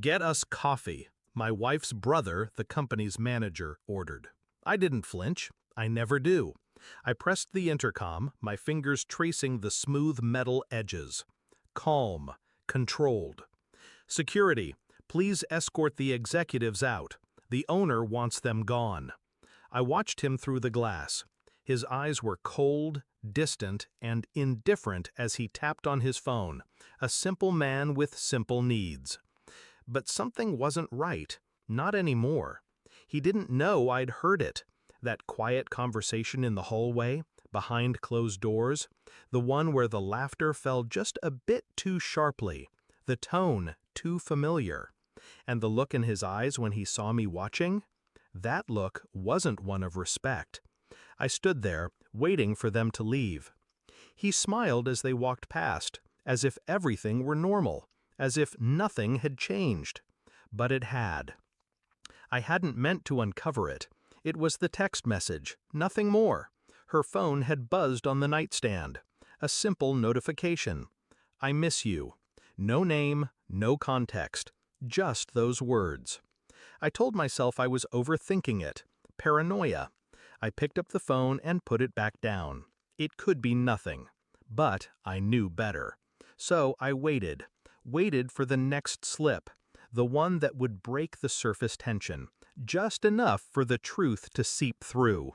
"Get us coffee," my wife's brother, the company's manager, ordered. I didn't flinch. I never do. I pressed the intercom, my fingers tracing the smooth metal edges. Calm, controlled. "Security, please escort the executives out. The owner wants them gone." I watched him through the glass. His eyes were cold, distant, and indifferent as he tapped on his phone, a simple man with simple needs. But something wasn't right. Not anymore. He didn't know I'd heard it. That quiet conversation in the hallway, behind closed doors, the one where the laughter fell just a bit too sharply, the tone too familiar. And the look in his eyes when he saw me watching? That look wasn't one of respect. I stood there, waiting for them to leave. He smiled as they walked past, as if everything were normal, as if nothing had changed. But it had. I hadn't meant to uncover it. It was the text message, nothing more. Her phone had buzzed on the nightstand. A simple notification. "I miss you." No name, no context. Just those words. I told myself I was overthinking it. Paranoia. I picked up the phone and put it back down. It could be nothing. But I knew better. So I waited. Waited for the next slip. The one that would break the surface tension. Just enough for the truth to seep through.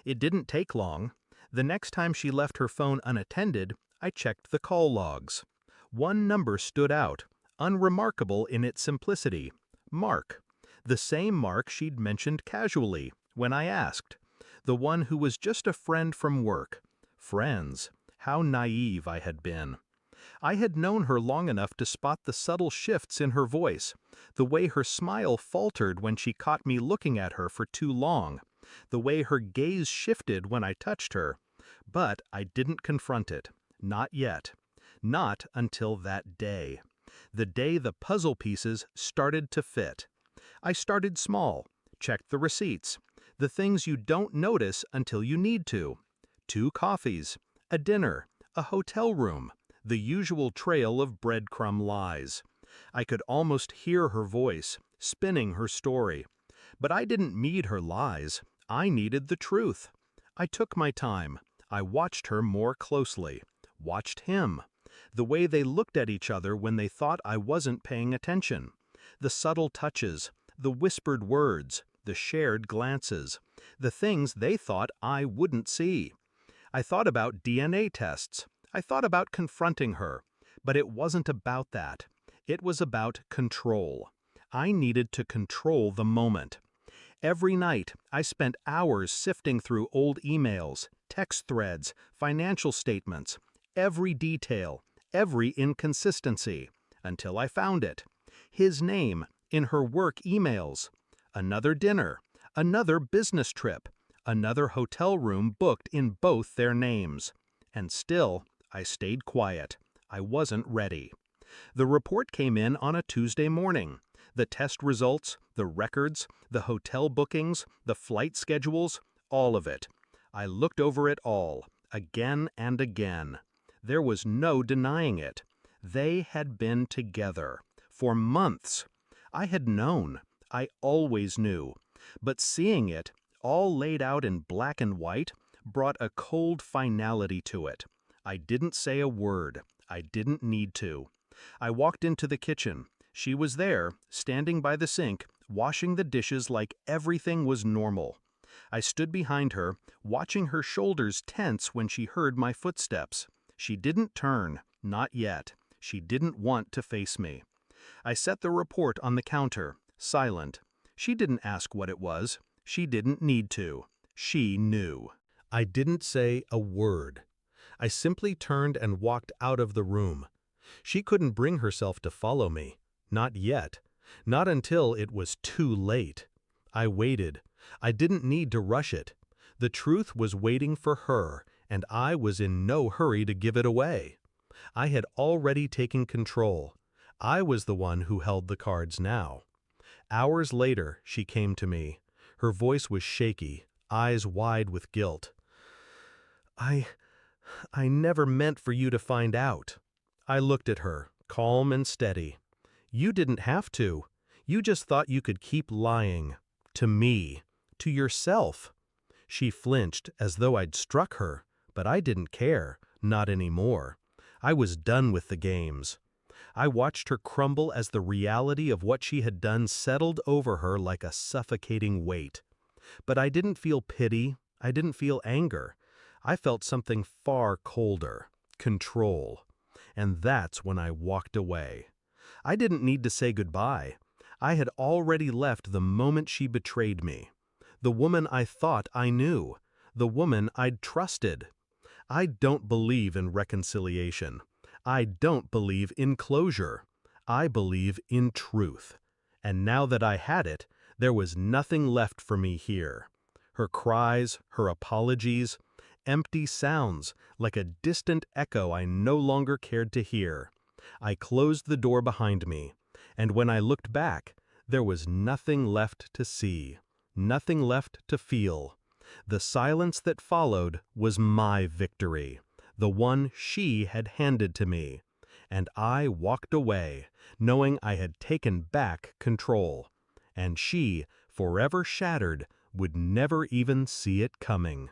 It didn't take long. The next time she left her phone unattended, I checked the call logs. One number stood out, unremarkable in its simplicity. Mark. The same Mark she'd mentioned casually, when I asked. The one who was just a friend from work. Friends. How naive I had been. I had known her long enough to spot the subtle shifts in her voice, the way her smile faltered when she caught me looking at her for too long, the way her gaze shifted when I touched her. But I didn't confront it. Not yet. Not until that day. The day the puzzle pieces started to fit. I started small, checked the receipts, the things you don't notice until you need to. 2 coffees, a dinner, a hotel room, the usual trail of breadcrumb lies. I could almost hear her voice, spinning her story. But I didn't need her lies. I needed the truth. I took my time. I watched her more closely. Watched him. The way they looked at each other when they thought I wasn't paying attention. The subtle touches, the whispered words, the shared glances, the things they thought I wouldn't see. I thought about DNA tests. I thought about confronting her. But it wasn't about that. It was about control. I needed to control the moment. Every night, I spent hours sifting through old emails, text threads, financial statements, every detail, every inconsistency, until I found it. His name in her work emails. Another dinner, another business trip, another hotel room booked in both their names. And still, I stayed quiet. I wasn't ready. The report came in on a Tuesday morning. The test results, the records, the hotel bookings, the flight schedules, all of it. I looked over it all, again and again. There was no denying it. They had been together. For months. I had known. I always knew. But seeing it, all laid out in black and white, brought a cold finality to it. I didn't say a word. I didn't need to. I walked into the kitchen. She was there, standing by the sink, washing the dishes like everything was normal. I stood behind her, watching her shoulders tense when she heard my footsteps. She didn't turn, not yet. She didn't want to face me. I set the report on the counter, silent. She didn't ask what it was. She didn't need to. She knew. I didn't say a word. I simply turned and walked out of the room. She couldn't bring herself to follow me. Not yet. Not until it was too late. I waited. I didn't need to rush it. The truth was waiting for her, and I was in no hurry to give it away. I had already taken control. I was the one who held the cards now. Hours later, she came to me. Her voice was shaky, eyes wide with guilt. I never meant for you to find out." I looked at her, calm and steady. You didn't have to. You just thought you could keep lying. To me. To yourself. She flinched as though I'd struck her, but I didn't care, not anymore. I was done with the games. I watched her crumble as the reality of what she had done settled over her like a suffocating weight. But I didn't feel pity, I didn't feel anger. I felt something far colder, control. And that's when I walked away. I didn't need to say goodbye. I had already left the moment she betrayed me. The woman I thought I knew. The woman I'd trusted. I don't believe in reconciliation. I don't believe in closure. I believe in truth. And now that I had it, there was nothing left for me here. Her cries, her apologies, empty sounds, like a distant echo I no longer cared to hear. I closed the door behind me, and when I looked back, there was nothing left to see, nothing left to feel. The silence that followed was my victory, the one she had handed to me, and I walked away, knowing I had taken back control, and she, forever shattered, would never even see it coming.